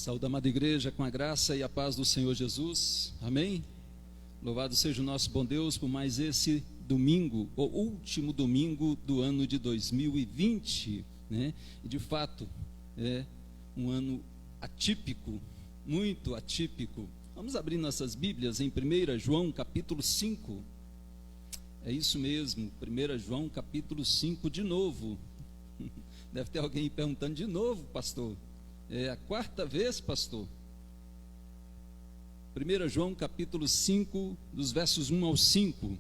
Saúde, amada igreja, com a graça e a paz do Senhor Jesus, amém? Louvado seja o nosso bom Deus por mais esse domingo, o último domingo do ano de 2020, né? E de fato, é um ano atípico, muito atípico. Vamos abrir nossas Bíblias em 1 João capítulo 5, é isso mesmo, 1 João capítulo 5 de novo. Deve ter alguém perguntando de novo, pastor. É a quarta vez, pastor. 1 João capítulo 5, dos versos 1 ao 5.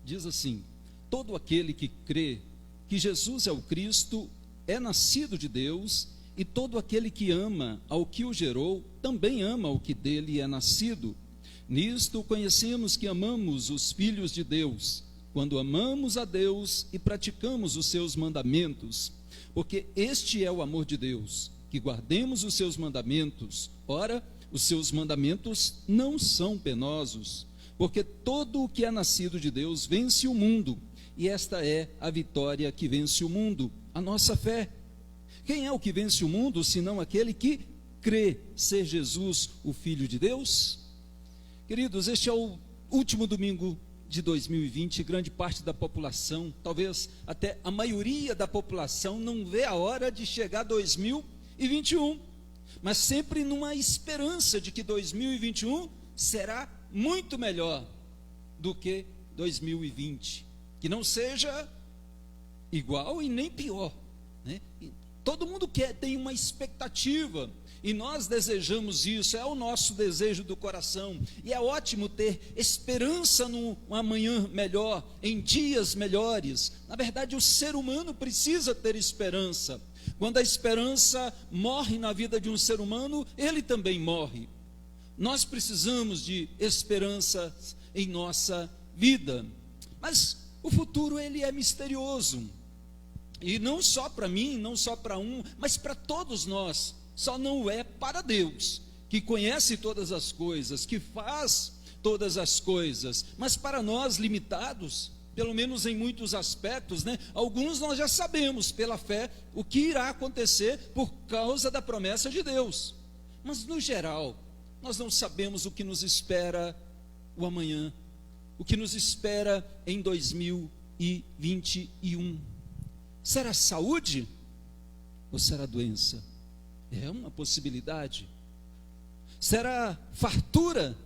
Diz assim: todo aquele que crê que Jesus é o Cristo é nascido de Deus, e todo aquele que ama ao que o gerou também ama o que dele é nascido. Nisto conhecemos que amamos os filhos de Deus, quando amamos a Deus e praticamos os seus mandamentos, porque este é o amor de Deus, que guardemos os seus mandamentos. Ora, os seus mandamentos não são penosos, porque todo o que é nascido de Deus vence o mundo, e esta é a vitória que vence o mundo, a nossa fé. Quem é o que vence o mundo, senão aquele que crê ser Jesus o Filho de Deus? Queridos, este é o último domingo de 2020, grande parte da população, talvez até a maioria da população, não vê a hora de chegar 2021, mas sempre numa esperança de que 2021 será muito melhor do que 2020, que não seja igual e nem pior, né? Todo mundo tem uma expectativa, e nós desejamos isso, é o nosso desejo do coração, e é ótimo ter esperança num amanhã melhor, em dias melhores. Na verdade, o ser humano precisa ter esperança. Quando a esperança morre na vida de um ser humano, ele também morre. Nós precisamos de esperança em nossa vida, mas o futuro ele é misterioso, e não só para mim, não só para mas para todos nós. Só não é para Deus, que conhece todas as coisas, que faz todas as coisas, mas para nós limitados, pelo menos em muitos aspectos, né? Alguns nós já sabemos pela fé o que irá acontecer por causa da promessa de Deus, mas no geral nós não sabemos o que nos espera o amanhã, o que nos espera em 2021. Será saúde ou será doença? É uma possibilidade. Será fartura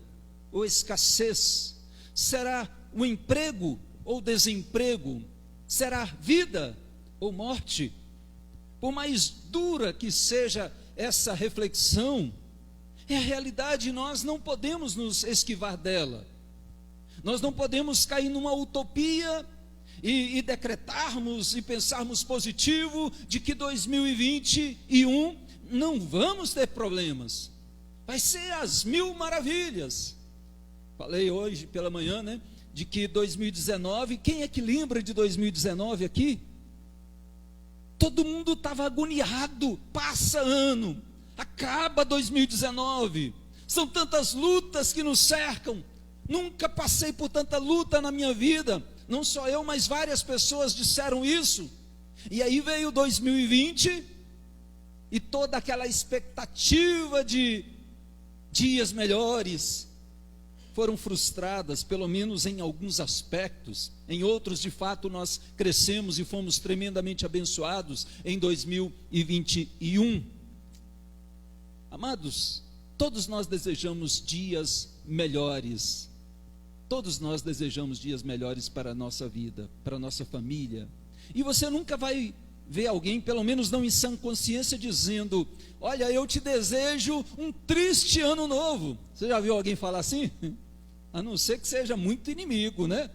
ou escassez? Será o emprego ou desemprego? Será vida ou morte? Por mais dura que seja essa reflexão, é a realidade e nós não podemos nos esquivar dela. Nós não podemos cair numa utopia e decretarmos e pensarmos positivo de que 2021 não vamos ter problemas, vai ser as mil maravilhas. Falei hoje pela manhã, né, de que 2019, quem é que lembra de 2019 aqui? Todo mundo estava agoniado, passa ano, acaba 2019, são tantas lutas que nos cercam, nunca passei por tanta luta na minha vida, não só eu, mas várias pessoas disseram isso, e aí veio 2020, e toda aquela expectativa de dias melhores foram frustradas, pelo menos em alguns aspectos. Em outros, de fato, nós crescemos e fomos tremendamente abençoados em 2021. Amados, todos nós desejamos dias melhores. Todos nós desejamos dias melhores para a nossa vida, para a nossa família. E você nunca vai ver alguém, pelo menos não em sã consciência, dizendo: olha, eu te desejo um triste ano novo. Você já viu alguém falar assim? A não ser que seja muito inimigo, né?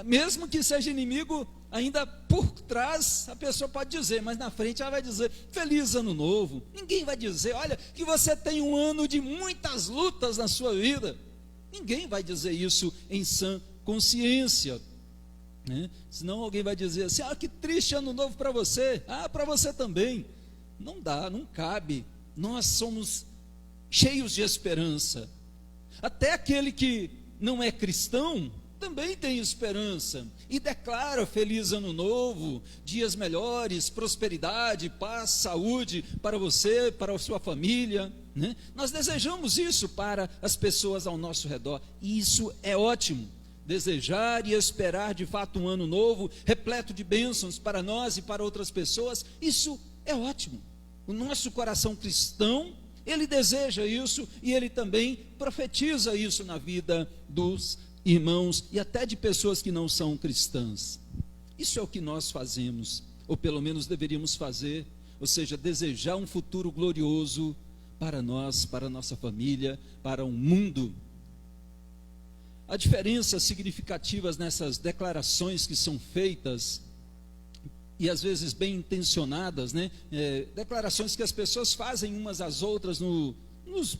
Mesmo que seja inimigo, ainda por trás a pessoa pode dizer, mas na frente ela vai dizer: feliz ano novo. Ninguém vai dizer: olha, que você tem um ano de muitas lutas na sua vida. Ninguém vai dizer isso em sã consciência, né? Senão alguém vai dizer assim: que triste ano novo para você. Para você também. Não dá, não cabe. Nós somos cheios de esperança. Até aquele que não é cristão, também tem esperança e declara feliz ano novo, dias melhores, prosperidade, paz, saúde para você, para a sua família, né? Nós desejamos isso para as pessoas ao nosso redor, e isso é ótimo. Desejar e esperar de fato um ano novo, repleto de bênçãos para nós e para outras pessoas, isso é ótimo. O nosso coração cristão, ele deseja isso e ele também profetiza isso na vida dos irmãos e até de pessoas que não são cristãs. Isso é o que nós fazemos, ou pelo menos deveríamos fazer, ou seja, desejar um futuro glorioso para nós, para a nossa família, para o mundo. Há diferenças significativas nessas declarações que são feitas, e às vezes bem intencionadas, né? Declarações que as pessoas fazem umas às outras,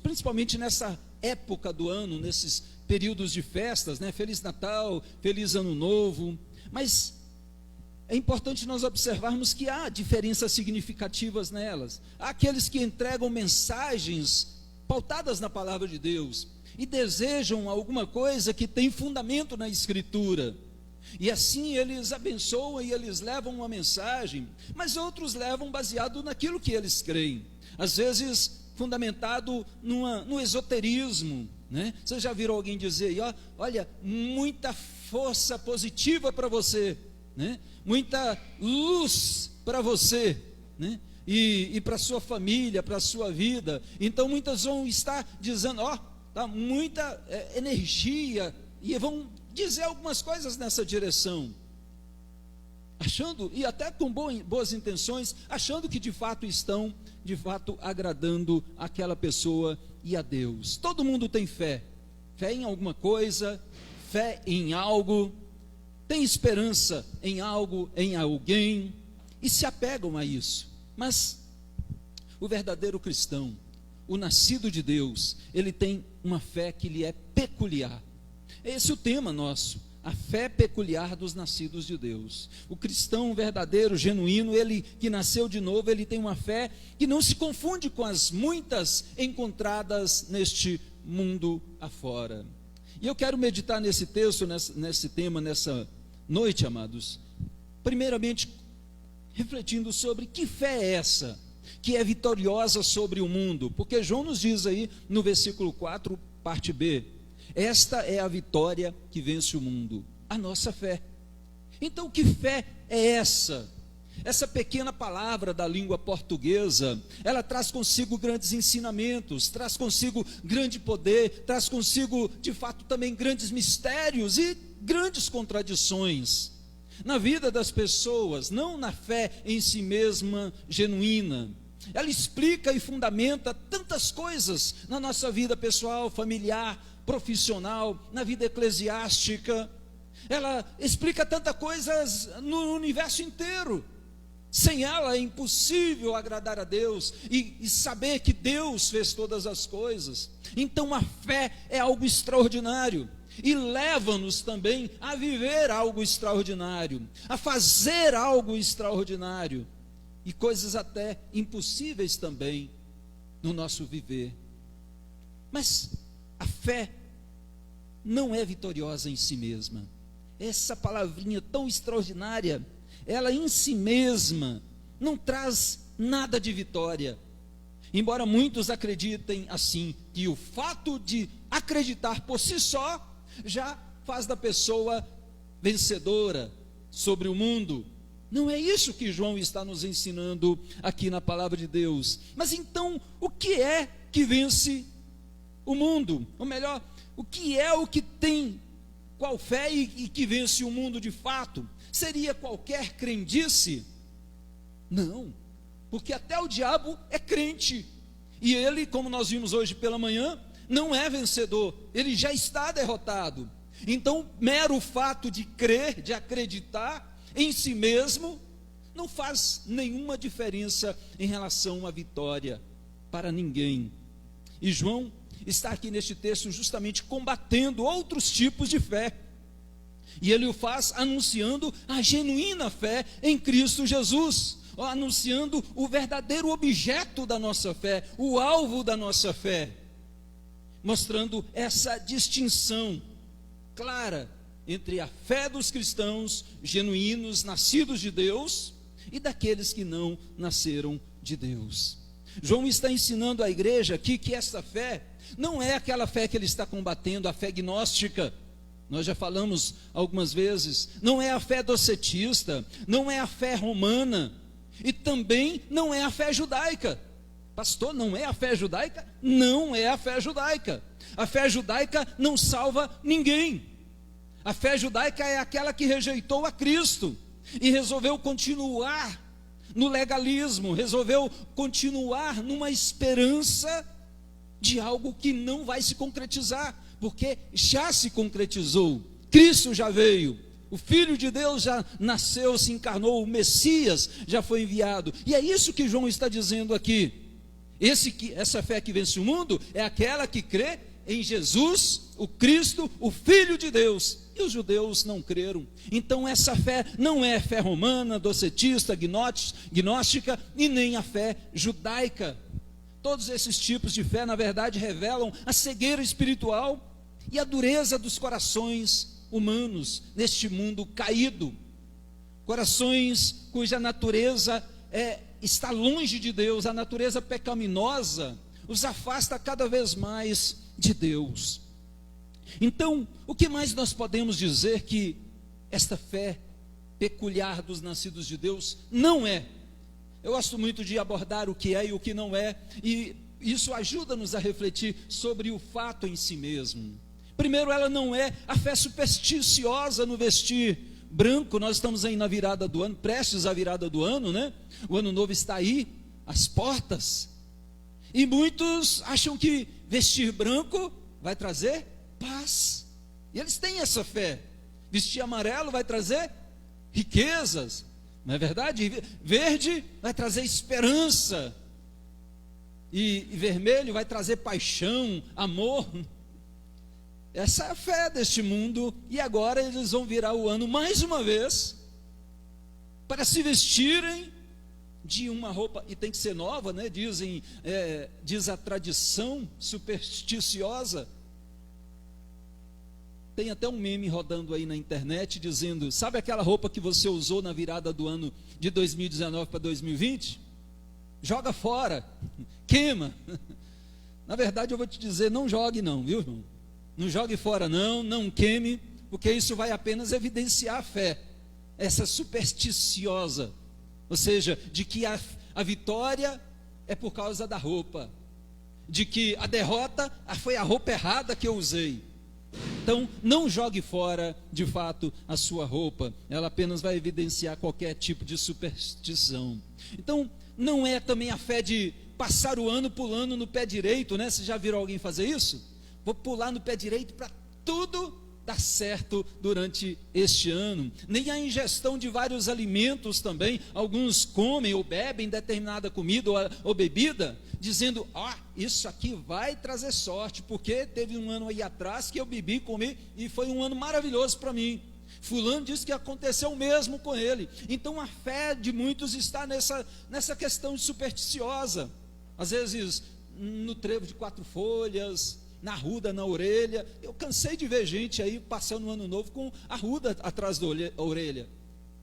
principalmente nessa época do ano, nesses períodos de festas, né? Feliz Natal, Feliz Ano Novo. Mas é importante nós observarmos que há diferenças significativas nelas. Há aqueles que entregam mensagens pautadas na palavra de Deus e desejam alguma coisa que tem fundamento na Escritura. E assim eles abençoam e eles levam uma mensagem, mas outros levam baseado naquilo que eles creem. Às vezes fundamentado no esoterismo, né? Você já viram alguém dizer, olha, muita força positiva para você, né? Muita luz para você, né? E para a sua família, para a sua vida. Então muitas vão estar dizendo, tá muita energia, e vão dizer algumas coisas nessa direção, achando, e até com boas intenções, achando que de fato estão, de fato agradando aquela pessoa e a Deus. Todo mundo tem fé em alguma coisa, fé em algo, tem esperança em algo, em alguém, e se apegam a isso. Mas o verdadeiro cristão, o nascido de Deus, ele tem uma fé que lhe é peculiar. Esse é o tema nosso, a fé peculiar dos nascidos de Deus. O cristão verdadeiro, genuíno, ele que nasceu de novo, ele tem uma fé que não se confunde com as muitas encontradas neste mundo afora. E eu quero meditar nesse texto, nesse tema, nessa noite, amados, primeiramente refletindo sobre que fé é essa, que é vitoriosa sobre o mundo, porque João nos diz aí no versículo 4, parte B, esta é a vitória que vence o mundo, a nossa fé. Então, que fé é essa? Essa pequena palavra da língua portuguesa, ela traz consigo grandes ensinamentos, traz consigo grande poder, traz consigo, de fato, também grandes mistérios e grandes contradições na vida das pessoas, não na fé em si mesma genuína. Ela explica e fundamenta tantas coisas na nossa vida pessoal, familiar, profissional, na vida eclesiástica. Ela explica tantas coisas no universo inteiro. Sem ela é impossível agradar a Deus e saber que Deus fez todas as coisas. Então a fé é algo extraordinário e leva-nos também a viver algo extraordinário, a fazer algo extraordinário e coisas até impossíveis também no nosso viver. Mas a fé não é vitoriosa em si mesma. Essa palavrinha tão extraordinária, ela em si mesma não traz nada de vitória. Embora muitos acreditem assim, que o fato de acreditar por si só já faz da pessoa vencedora sobre o mundo. Não é isso que João está nos ensinando aqui na palavra de Deus. Mas então, o que é que vence o mundo? Ou melhor, o que é o que tem qual fé e que vence o mundo de fato? Seria qualquer crendice? Não, porque até o diabo é crente, e ele, como nós vimos hoje pela manhã, não é vencedor, ele já está derrotado. Então, mero fato de crer, de acreditar em si mesmo, não faz nenhuma diferença em relação à vitória para ninguém. E João está aqui neste texto justamente combatendo outros tipos de fé, e ele o faz anunciando a genuína fé em Cristo Jesus, anunciando o verdadeiro objeto da nossa fé, o alvo da nossa fé, mostrando essa distinção clara entre a fé dos cristãos genuínos, nascidos de Deus, e daqueles que não nasceram de Deus. João está ensinando à igreja aqui que essa fé não é aquela fé que ele está combatendo, a fé gnóstica. Nós já falamos algumas vezes, não é a fé docetista, não é a fé romana, e também não é a fé judaica. Pastor, não é a fé judaica? Não é a fé judaica. A fé judaica não salva ninguém. A fé judaica é aquela que rejeitou a Cristo e resolveu continuar no legalismo, resolveu continuar numa esperança de algo que não vai se concretizar, porque já se concretizou. Cristo já veio, o Filho de Deus já nasceu, se encarnou, o Messias já foi enviado. E é isso que João está dizendo aqui. Essa fé que vence o mundo é aquela que crê em Jesus, o Cristo, o Filho de Deus. E os judeus não creram. Então essa fé não é fé romana, docetista, gnóstica e nem a fé judaica. Todos esses tipos de fé, na verdade, revelam a cegueira espiritual e a dureza dos corações humanos neste mundo caído. Corações cuja natureza está longe de Deus, a natureza pecaminosa os afasta cada vez mais de Deus. Então, o que mais nós podemos dizer que esta fé peculiar dos nascidos de Deus não é? Eu gosto muito de abordar o que é e o que não é, e isso ajuda-nos a refletir sobre o fato em si mesmo. Primeiro, ela não é a fé supersticiosa no vestir branco. Nós estamos aí na virada do ano, prestes à virada do ano, né? O ano novo está aí, às portas, e muitos acham que vestir branco vai trazer paz, e eles têm essa fé. Vestir amarelo vai trazer riquezas, não é verdade? Verde vai trazer esperança, e vermelho vai trazer paixão, amor. Essa é a fé deste mundo, e agora eles vão virar o ano mais uma vez para se vestirem de uma roupa, e tem que ser nova, né? Diz a tradição supersticiosa. Tem até um meme rodando aí na internet dizendo: sabe aquela roupa que você usou na virada do ano de 2019 para 2020? Joga fora, queima. Na verdade eu vou te dizer, não jogue não, viu irmão? Não jogue fora não, não queime, porque isso vai apenas evidenciar a fé, essa supersticiosa, ou seja, de que a vitória é por causa da roupa, de que a derrota foi a roupa errada que eu usei. Então, não jogue fora, de fato, a sua roupa, ela apenas vai evidenciar qualquer tipo de superstição. Então, não é também a fé de passar o ano pulando no pé direito, né? Você já viram alguém fazer isso? Vou pular no pé direito para tudo dar certo durante este ano. Nem a ingestão de vários alimentos também. Alguns comem ou bebem determinada comida ou bebida, dizendo: isso aqui vai trazer sorte, porque teve um ano aí atrás que eu bebi, comi, e foi um ano maravilhoso para mim. Fulano disse que aconteceu o mesmo com ele. Então a fé de muitos está nessa questão supersticiosa. Às vezes no trevo de 4 folhas, na arruda na orelha. Eu cansei de ver gente aí passando o ano novo com arruda atrás da orelha.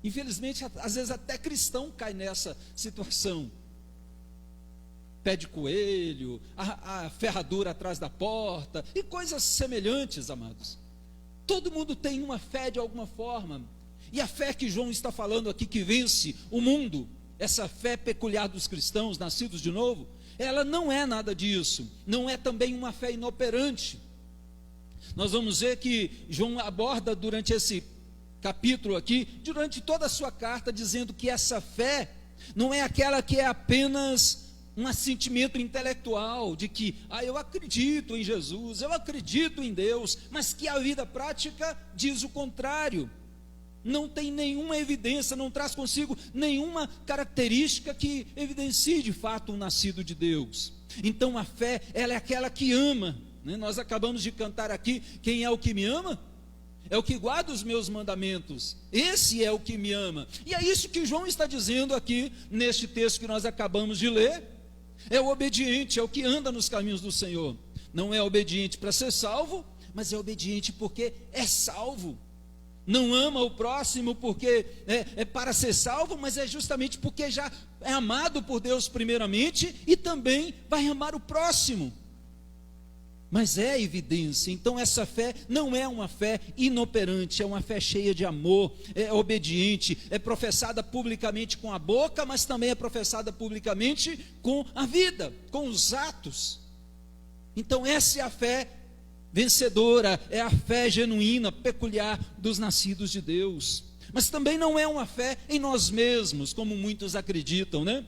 Infelizmente, às vezes até cristão cai nessa situação. Pé de coelho, a ferradura atrás da porta e coisas semelhantes, amados. Todo mundo tem uma fé de alguma forma, e a fé que João está falando aqui, que vence o mundo, essa fé peculiar dos cristãos nascidos de novo, ela não é nada disso, não é também uma fé inoperante. Nós vamos ver que João aborda durante esse capítulo aqui, durante toda a sua carta, dizendo que essa fé não é aquela que é apenas um assentimento intelectual, de que eu acredito em Jesus, eu acredito em Deus, mas que a vida prática diz o contrário. Não tem nenhuma evidência, não traz consigo nenhuma característica que evidencie de fato um nascido de Deus. Então a fé, ela é aquela que ama, né? Nós acabamos de cantar aqui: quem é o que me ama? É o que guarda os meus mandamentos. Esse é o que me ama. E é isso que João está dizendo aqui neste texto que nós acabamos de ler. É o obediente, é o que anda nos caminhos do Senhor. Não é obediente para ser salvo, mas é obediente porque é salvo. não ama o próximo porque é para ser salvo, mas é justamente porque já é amado por Deus primeiramente e também vai amar o próximo. Mas é evidência, então essa fé não é uma fé inoperante, é uma fé cheia de amor, é obediente, é professada publicamente com a boca, mas também é professada publicamente com a vida, com os atos. Então essa é a fé vencedora, é a fé genuína, peculiar dos nascidos de Deus. Mas também não é uma fé em nós mesmos, como muitos acreditam, né?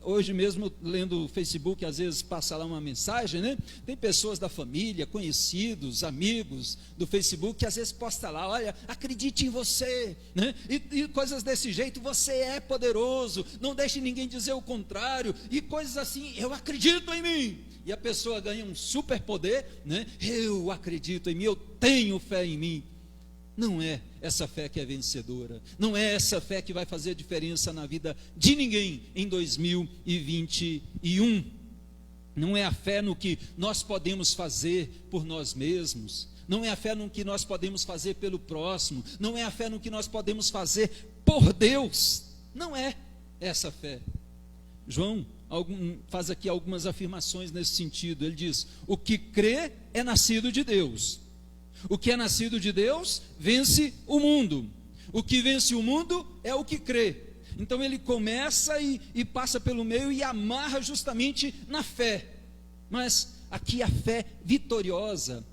Hoje mesmo, lendo o Facebook, às vezes passa lá uma mensagem, né? Tem pessoas da família, conhecidos, amigos do Facebook, que às vezes posta lá, olha, acredite em você, né? E coisas desse jeito, você é poderoso, não deixe ninguém dizer o contrário, e coisas assim, eu acredito em mim. E a pessoa ganha um superpoder, né? Eu acredito em mim, eu tenho fé em mim. Não é essa fé que é vencedora, não é essa fé que vai fazer diferença na vida de ninguém em 2021. Não é a fé no que nós podemos fazer por nós mesmos, não é a fé no que nós podemos fazer pelo próximo, não é a fé no que nós podemos fazer por Deus, não é essa fé. João faz aqui algumas afirmações nesse sentido. Ele diz: o que crê é nascido de Deus. O que é nascido de Deus vence o mundo. O que vence o mundo é o que crê. Então ele começa e passa pelo meio e amarra justamente na fé. Mas aqui a fé vitoriosa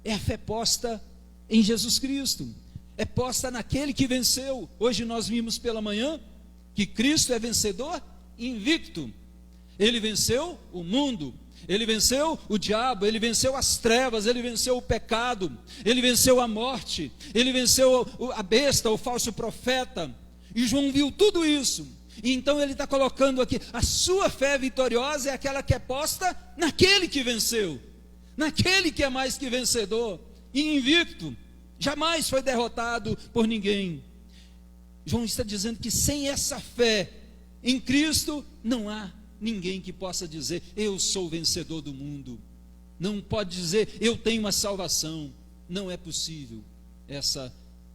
é a fé posta em Jesus Cristo. É posta naquele que venceu. Hoje nós vimos pela manhã que Cristo é vencedor invicto. Ele venceu o mundo. Ele venceu o diabo, ele venceu as trevas, ele venceu o pecado, ele venceu a morte, ele venceu a besta, o falso profeta. E João viu tudo isso. E então ele está colocando aqui: a sua fé vitoriosa é aquela que é posta naquele que venceu, naquele que é mais que vencedor e invicto, jamais foi derrotado por ninguém. João está dizendo que sem essa fé em Cristo não há ninguém que possa dizer: eu sou vencedor do mundo. Não pode dizer: eu tenho uma salvação. Não é possível essa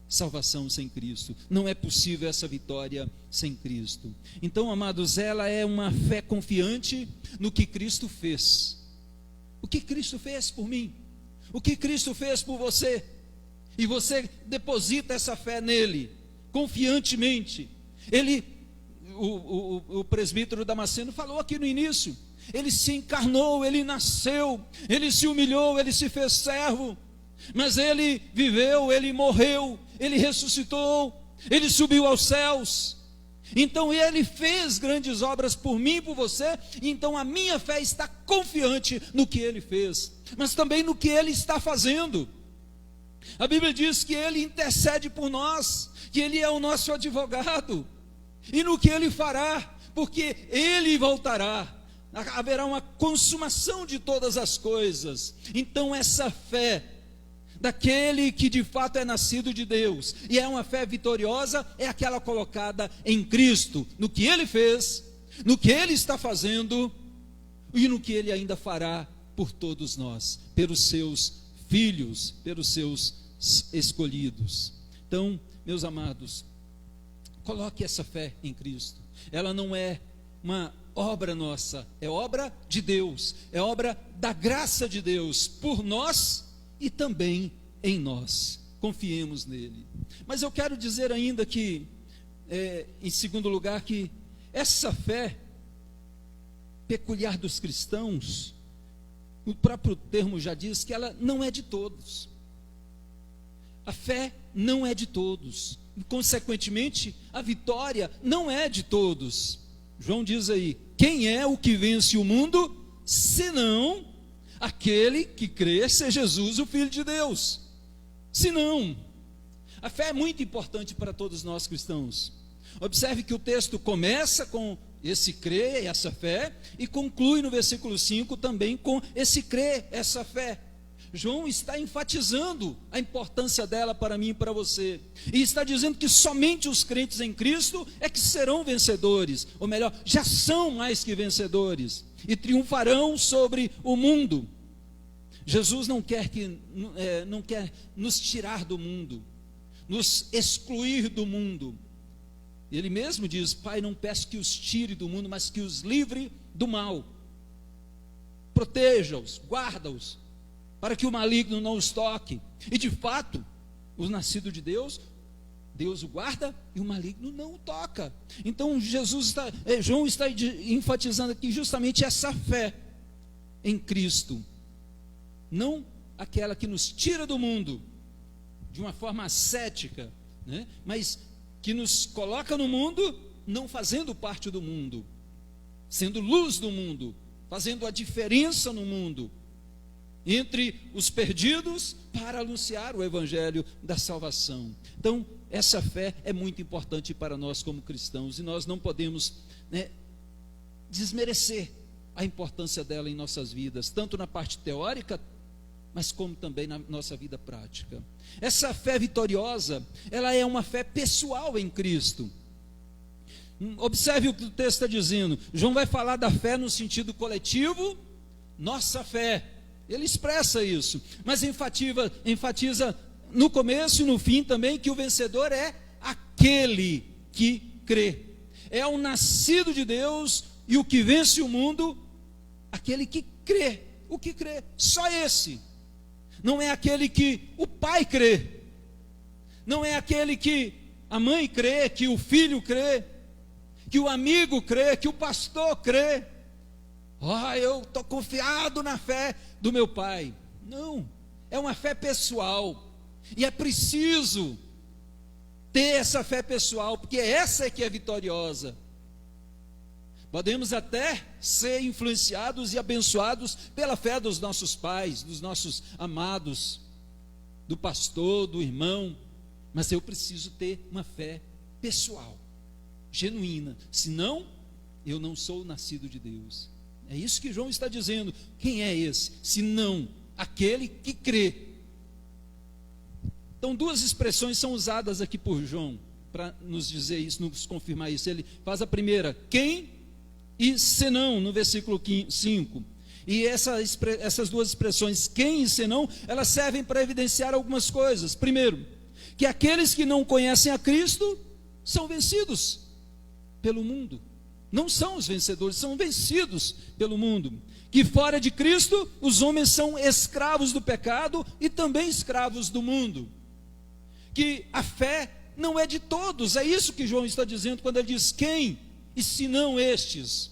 salvação sem Cristo. Não é possível essa vitória sem Cristo. Então, amados, ela é uma fé confiante no que Cristo fez. O que Cristo fez por mim? O que Cristo fez por você? E você deposita essa fé nele, confiantemente. O presbítero Damasceno falou aqui no início: ele se encarnou, ele nasceu, ele se humilhou, ele se fez servo, mas ele viveu, ele morreu, ele ressuscitou, ele subiu aos céus. Então ele fez grandes obras por mim e por você. Então a minha fé está confiante no que ele fez, mas também no que ele está fazendo. A Bíblia diz que ele intercede por nós, que ele é o nosso advogado. E no que ele fará, porque ele voltará, haverá uma consumação de todas as coisas. Então essa fé daquele que de fato é nascido de Deus, e é uma fé vitoriosa, é aquela colocada em Cristo, no que ele fez, no que ele está fazendo, e no que ele ainda fará por todos nós, pelos seus filhos, pelos seus escolhidos. Então, meus amados, coloque essa fé em Cristo. Ela não é uma obra nossa, é obra de Deus, é obra da graça de Deus por nós e também em nós. Confiemos nele. Mas eu quero dizer ainda que, em segundo lugar, que essa fé peculiar dos cristãos, o próprio termo já diz que ela não é de todos. A fé não é de todos. Consequentemente, a vitória não é de todos. João diz aí: quem é o que vence o mundo, senão aquele que crê ser Jesus, o Filho de Deus? Senão, a fé é muito importante para todos nós cristãos. Observe que o texto começa com esse crer, essa fé, e conclui no versículo 5 também com esse crer, essa fé. João está enfatizando a importância dela para mim e para você, e está dizendo que somente os crentes em Cristo é que serão vencedores, ou melhor, já são mais que vencedores, e triunfarão sobre o mundo. Jesus não quer nos tirar do mundo. nos excluir do mundo. Ele mesmo diz: Pai, não peço que os tire do mundo, mas que os livre do mal. Proteja-os, guarda-os, para que o maligno não os toque. E de fato, o nascido de Deus, Deus o guarda e o maligno não o toca. Então João está enfatizando aqui justamente essa fé em Cristo, não aquela que nos tira do mundo de uma forma ascética, né? Mas que nos coloca no mundo, não fazendo parte do mundo, sendo luz do mundo, fazendo a diferença no mundo, entre os perdidos, para anunciar o evangelho da salvação. Então, essa fé é muito importante para nós como cristãos, e nós não podemos, né, desmerecer a importância dela em nossas vidas, tanto na parte teórica, mas como também na nossa vida prática. Essa fé vitoriosa, ela é uma fé pessoal em Cristo. Observe o que o texto está dizendo. João vai falar da fé no sentido coletivo, nossa fé. Ele expressa isso, mas enfatiza no começo e no fim também que o vencedor é aquele que crê. É o nascido de Deus e o que vence o mundo, aquele que crê. O que crê? Só esse. Não é aquele que o pai crê, não é aquele que a mãe crê, que o filho crê, que o amigo crê, que o pastor crê. Eu estou confiado na fé do meu pai. Não, é uma fé pessoal, e é preciso ter essa fé pessoal, porque essa é que é vitoriosa. Podemos até ser influenciados e abençoados pela fé dos nossos pais, dos nossos amados, do pastor, do irmão, mas eu preciso ter uma fé pessoal, genuína, senão eu não sou nascido de Deus. É isso que João está dizendo. Quem é esse? Senão aquele que crê. Então, duas expressões são usadas aqui por João para nos dizer isso, nos confirmar isso. Ele faz a primeira, quem, e senão, no versículo 5. E essas duas expressões, quem e senão, elas servem para evidenciar algumas coisas. Primeiro, que aqueles que não conhecem a Cristo são vencidos pelo mundo. Não são os vencedores, são vencidos pelo mundo. Que fora de Cristo, os homens são escravos do pecado e também escravos do mundo. Que a fé não é de todos, é isso que João está dizendo quando ele diz quem, e se não estes.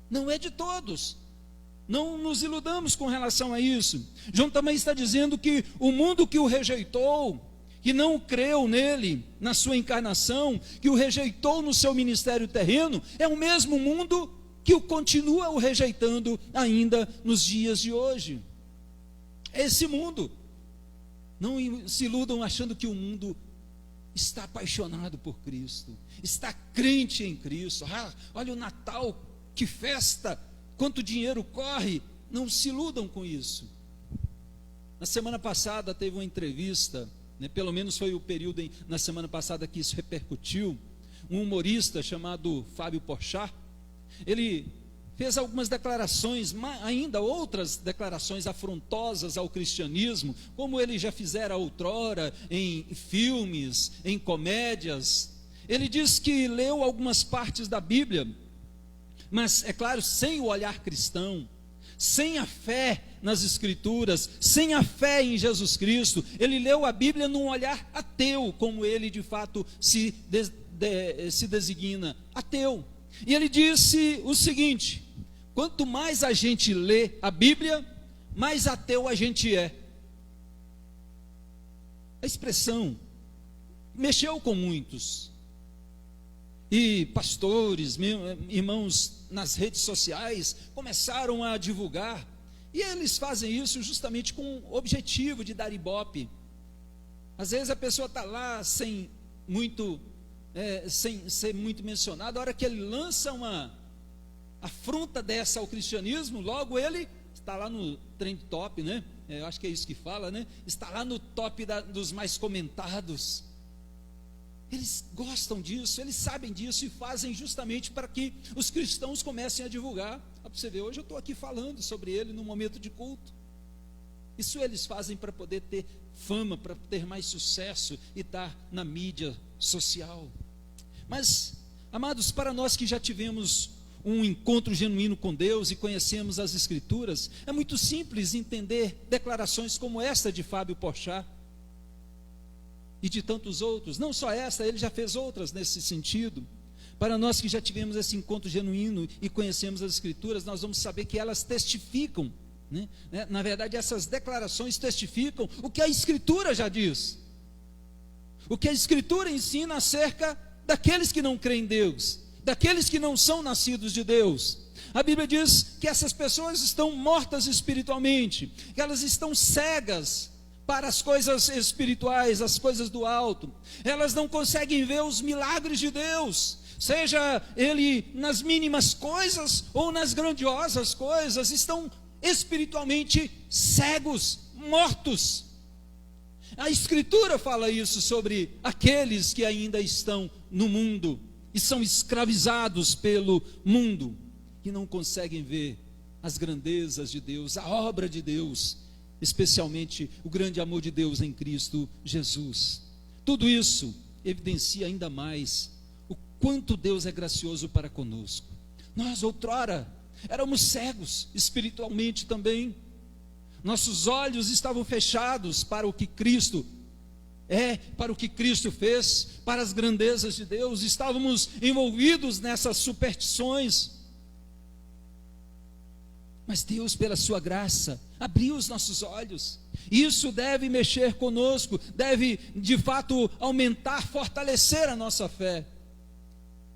Não é de todos. Não nos iludamos com relação a isso. João também está dizendo que o mundo que o rejeitou, que não creu nele, na sua encarnação, que o rejeitou no seu ministério terreno, é o mesmo mundo que o continua o rejeitando ainda nos dias de hoje. É esse mundo. Não se iludam achando que o mundo está apaixonado por Cristo, está crente em Cristo. Olha o Natal, que festa, quanto dinheiro corre. Não se iludam com isso. Na semana passada teve uma entrevista, né, pelo menos foi o período na semana passada que isso repercutiu. Um humorista chamado Fábio Porchat, ele fez algumas declarações, ainda outras declarações afrontosas ao cristianismo, como ele já fizera outrora em filmes, em comédias. Ele diz que leu algumas partes da Bíblia, mas, é claro, sem o olhar cristão, sem a fé nas Escrituras, sem a fé em Jesus Cristo. Ele leu a Bíblia num olhar ateu, como ele de fato se designa, ateu. E ele disse o seguinte: quanto mais a gente lê a Bíblia, mais ateu a gente é. A expressão mexeu com muitos. E pastores, irmãos nas redes sociais começaram a divulgar. E eles fazem isso justamente com o objetivo de dar ibope. Às vezes a pessoa está lá sem ser muito mencionado. A hora que ele lança uma afronta dessa ao cristianismo, logo ele está lá no trend top, né? Eu acho que é isso que fala, né? Está lá no top dos mais comentados. Eles gostam disso, eles sabem disso e fazem justamente para que os cristãos comecem a divulgar. Para você ver, hoje eu estou aqui falando sobre ele no momento de culto. Isso eles fazem para poder ter fama, para ter mais sucesso e estar na mídia social. Mas, amados, para nós que já tivemos um encontro genuíno com Deus e conhecemos as Escrituras, é muito simples entender declarações como esta de Fábio Porchat e de tantos outros. Não só esta, ele já fez outras nesse sentido. Para nós que já tivemos esse encontro genuíno e conhecemos as Escrituras, nós vamos saber que elas testificam, né? Na verdade, essas declarações testificam o que a Escritura já diz, o que a Escritura ensina acerca daqueles que não creem em Deus, daqueles que não são nascidos de Deus. A Bíblia diz que essas pessoas estão mortas espiritualmente, que elas estão cegas para as coisas espirituais, as coisas do alto. Elas não conseguem ver os milagres de Deus, seja ele nas mínimas coisas ou nas grandiosas coisas. Estão espiritualmente cegos, mortos. A Escritura fala isso sobre aqueles que ainda estão no mundo e são escravizados pelo mundo, que não conseguem ver as grandezas de Deus, a obra de Deus, especialmente o grande amor de Deus em Cristo Jesus. Tudo isso evidencia ainda mais o quanto Deus é gracioso para conosco. Nós outrora éramos cegos espiritualmente também. Nossos olhos estavam fechados para o que Cristo é, para o que Cristo fez, para as grandezas de Deus. Estávamos envolvidos nessas superstições. Mas Deus, pela sua graça, abriu os nossos olhos. Isso deve mexer conosco, deve de fato aumentar, fortalecer a nossa fé.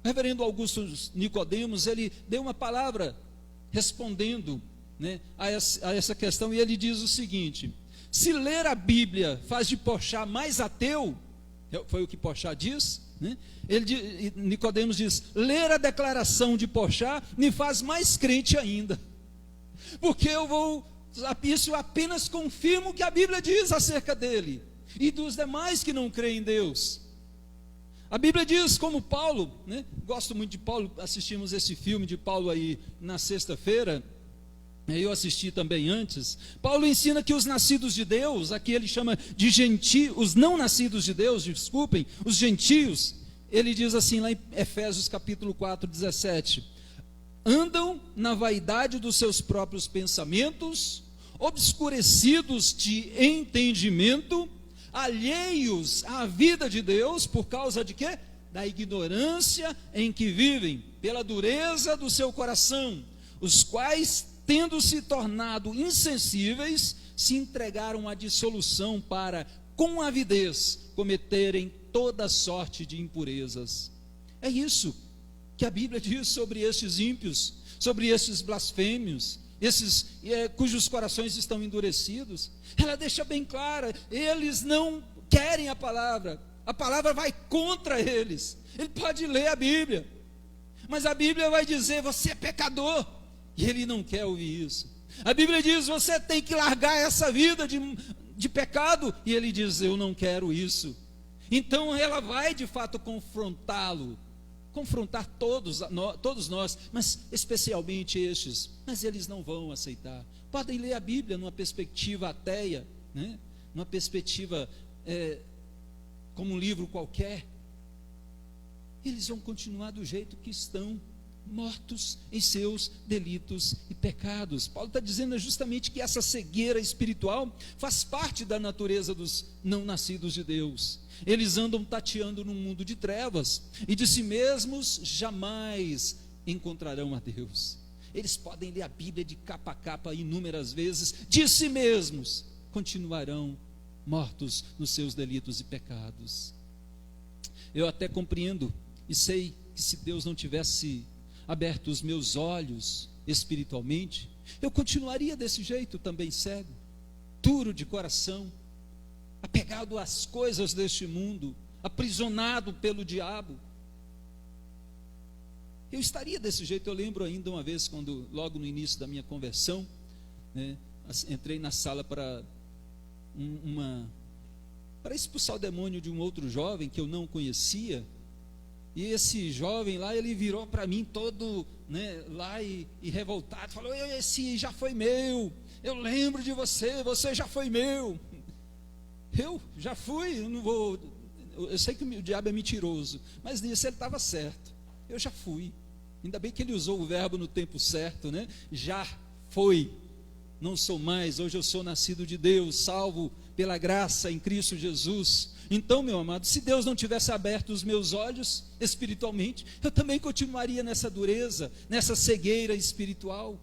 O reverendo Augusto Nicodemos, ele deu uma palavra respondendo, né, a essa questão, e ele diz o seguinte: se ler a Bíblia faz de Porchat mais ateu, foi o que Porchat diz, né? Nicodemos diz: ler a declaração de Porchat me faz mais crente ainda, porque isso apenas confirma o que a Bíblia diz acerca dele e dos demais que não creem em Deus. A Bíblia diz, como Paulo, né? Gosto muito de Paulo, assistimos esse filme de Paulo aí na sexta-feira, eu assisti também antes. Paulo ensina que os nascidos de Deus, aqui ele chama de gentios, os não nascidos de Deus, desculpem, os gentios, ele diz assim lá em Efésios capítulo 4, 17: andam na vaidade dos seus próprios pensamentos, obscurecidos de entendimento, alheios à vida de Deus, por causa de quê? Da ignorância em que vivem, pela dureza do seu coração, os quais, tendo se tornado insensíveis, se entregaram à dissolução para, com avidez, cometerem toda sorte de impurezas. É isso que a Bíblia diz sobre estes ímpios, sobre estes blasfêmios, esses cujos corações estão endurecidos. Ela deixa bem clara: eles não querem a palavra vai contra eles. Ele pode ler a Bíblia, mas a Bíblia vai dizer: você é pecador, e ele não quer ouvir isso. A Bíblia diz: você tem que largar essa vida de pecado, e ele diz: eu não quero isso. Então ela vai de fato confrontar todos nós, mas especialmente estes. Mas eles não vão aceitar. Podem ler a Bíblia numa perspectiva ateia, né? Numa perspectiva como um livro qualquer. Eles vão continuar do jeito que estão, mortos em seus delitos e pecados. Paulo está dizendo justamente que essa cegueira espiritual faz parte da natureza dos não nascidos de Deus. Eles andam tateando num mundo de trevas, e de si mesmos jamais encontrarão a Deus. Eles podem ler a Bíblia de capa a capa inúmeras vezes, de si mesmos continuarão mortos nos seus delitos e pecados. Eu até compreendo e sei que se Deus não tivesse aberto os meus olhos espiritualmente, eu continuaria desse jeito também, cego, duro de coração, apegado às coisas deste mundo, aprisionado pelo diabo. Eu estaria desse jeito. Eu lembro ainda uma vez, quando logo no início da minha conversão, né, entrei na sala para expulsar o demônio de um outro jovem que eu não conhecia. E esse jovem lá, ele virou para mim todo, né, lá e revoltado, falou: esse já foi meu, Eu lembro de você, você já foi meu. Eu já fui, eu não vou. Eu sei que o diabo é mentiroso, mas nisso ele estava certo. Eu já fui. Ainda bem que ele usou o verbo no tempo certo, né? Já foi. Não sou mais, hoje eu sou nascido de Deus, salvo pela graça em Cristo Jesus. Então, meu amado, se Deus não tivesse aberto os meus olhos espiritualmente, eu também continuaria nessa dureza, nessa cegueira espiritual.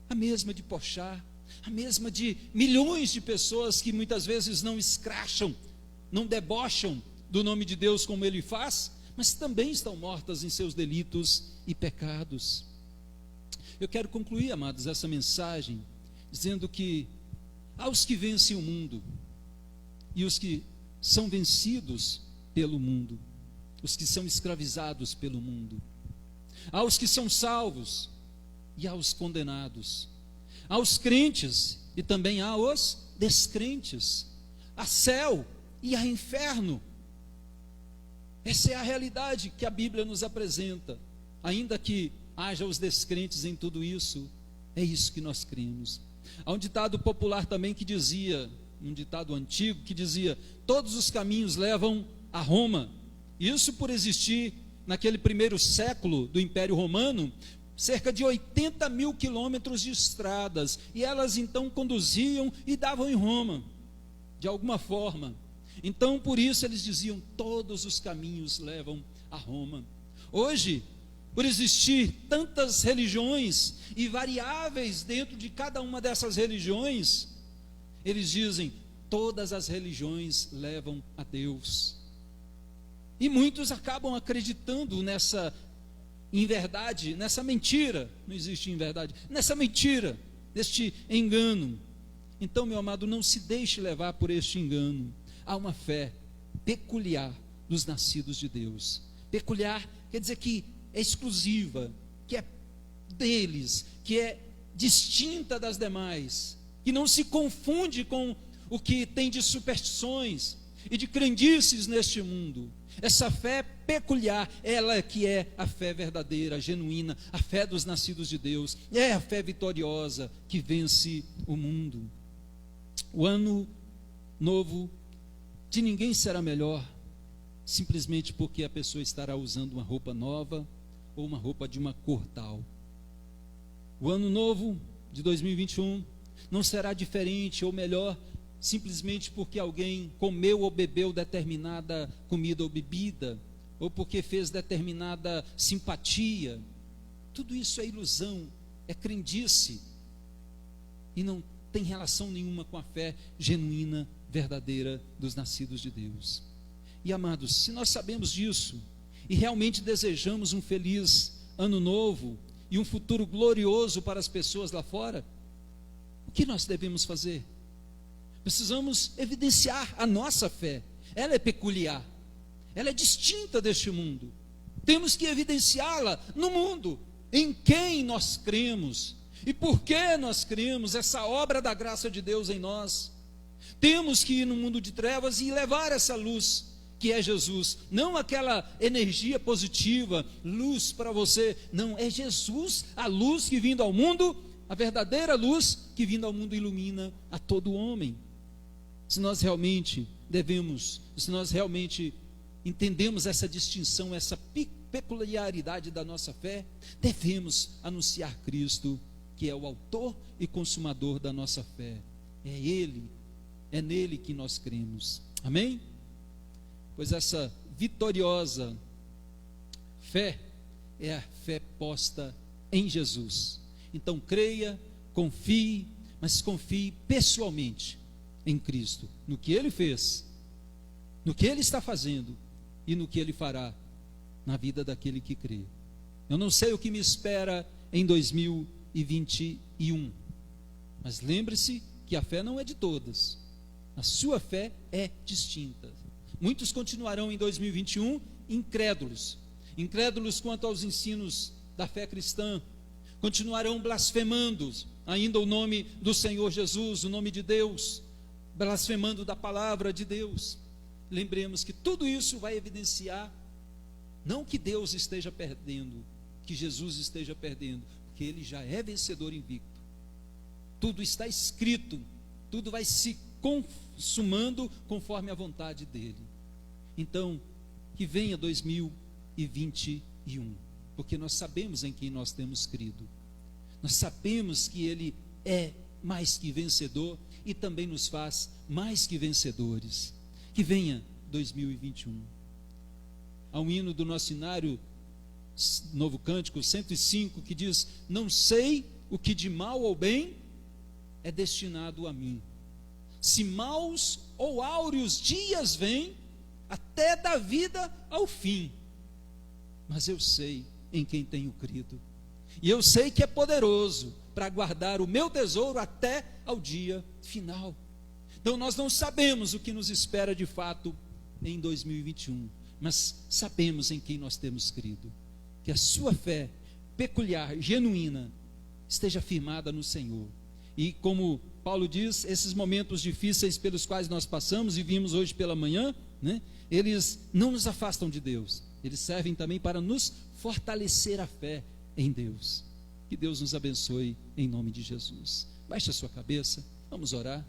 A mesma de Porchat, a mesma de milhões de pessoas que muitas vezes não escracham, não debocham do nome de Deus como ele faz, mas também estão mortas em seus delitos e pecados. Eu quero concluir, amados, essa mensagem dizendo que aos que vencem o mundo e os que são vencidos pelo mundo, os que são escravizados pelo mundo, aos que são salvos e aos condenados, aos crentes e também aos descrentes, a céu e a inferno. Essa é a realidade que a Bíblia nos apresenta. Ainda que haja os descrentes em tudo isso, é isso que nós cremos. Há um ditado popular também que dizia, um ditado antigo que dizia: todos os caminhos levam a Roma. Isso por existir naquele primeiro século do Império Romano, cerca de 80 mil quilômetros de estradas, e elas então conduziam e davam em Roma, de alguma forma. Então por isso eles diziam: todos os caminhos levam a Roma. Hoje, por existir tantas religiões e variáveis dentro de cada uma dessas religiões, eles dizem: todas as religiões levam a Deus. E muitos acabam acreditando nessa inverdade, nessa mentira. Não existe inverdade, nessa mentira, neste engano. Então, meu amado, não se deixe levar por este engano. Há uma fé peculiar dos nascidos de Deus. Peculiar quer dizer que é exclusiva, que é deles, que é distinta das demais, que não se confunde com o que tem de superstições e de crendices neste mundo. Essa fé peculiar, ela que é a fé verdadeira, genuína, a fé dos nascidos de Deus, é a fé vitoriosa que vence o mundo. O ano novo de ninguém será melhor simplesmente porque a pessoa estará usando uma roupa nova ou uma roupa de uma cor tal. O ano novo de 2021 não será diferente ou melhor simplesmente porque alguém comeu ou bebeu determinada comida ou bebida, ou porque fez determinada simpatia. Tudo isso é ilusão, é crendice, e não tem relação nenhuma com a fé genuína, verdadeira dos nascidos de Deus. E amados, se nós sabemos disso e realmente desejamos um feliz ano novo e um futuro glorioso para as pessoas lá fora, o que nós devemos fazer? Precisamos evidenciar a nossa fé. Ela é peculiar, ela é distinta deste mundo. Temos que evidenciá-la no mundo, em quem nós cremos e por que nós cremos, essa obra da graça de Deus em nós. Temos que ir no mundo de trevas e levar essa luz que é Jesus, não aquela energia positiva, luz para você, não, é Jesus, a luz que vindo ao mundo, a verdadeira luz que vindo ao mundo ilumina a todo homem. Se nós realmente se nós realmente entendemos essa distinção, essa peculiaridade da nossa fé, devemos anunciar Cristo, que é o autor e consumador da nossa fé. É Ele, é nele que nós cremos. Amém? Pois essa vitoriosa fé é a fé posta em Jesus. Então creia, confie, mas confie pessoalmente em Cristo, no que Ele fez, no que Ele está fazendo e no que Ele fará na vida daquele que crê. Eu não sei o que me espera em 2021, mas lembre-se que a fé não é de todas, a sua fé é distinta. Muitos continuarão em 2021 incrédulos quanto aos ensinos da fé cristã, continuarão blasfemando ainda o nome do Senhor Jesus, o nome de Deus, blasfemando da palavra de Deus. Lembremos que tudo isso vai evidenciar, não que Deus esteja perdendo, que Jesus esteja perdendo, porque Ele já é vencedor invicto. tudo está escrito, tudo vai se consumando conforme a vontade dele. Então, que venha 2021, porque nós sabemos em quem nós temos crido, nós sabemos que ele é mais que vencedor e também nos faz mais que vencedores. Que venha 2021. Há um hino do nosso cenário, Novo Cântico 105, que diz: não sei o que de mal ou bem é destinado a mim, se maus ou áureos dias vêm, até da vida ao fim, mas eu sei em quem tenho crido, e eu sei que é poderoso para guardar o meu tesouro até ao dia final. Então nós não sabemos o que nos espera de fato em 2021, mas sabemos em quem nós temos crido. Que a sua fé peculiar, genuína, esteja firmada no Senhor. E como Paulo diz, esses momentos difíceis pelos quais nós passamos e vimos hoje pela manhã, né, eles não nos afastam de Deus, eles servem também para nos fortalecer a fé em Deus. Que Deus nos abençoe em nome de Jesus. Baixe a sua cabeça, vamos orar.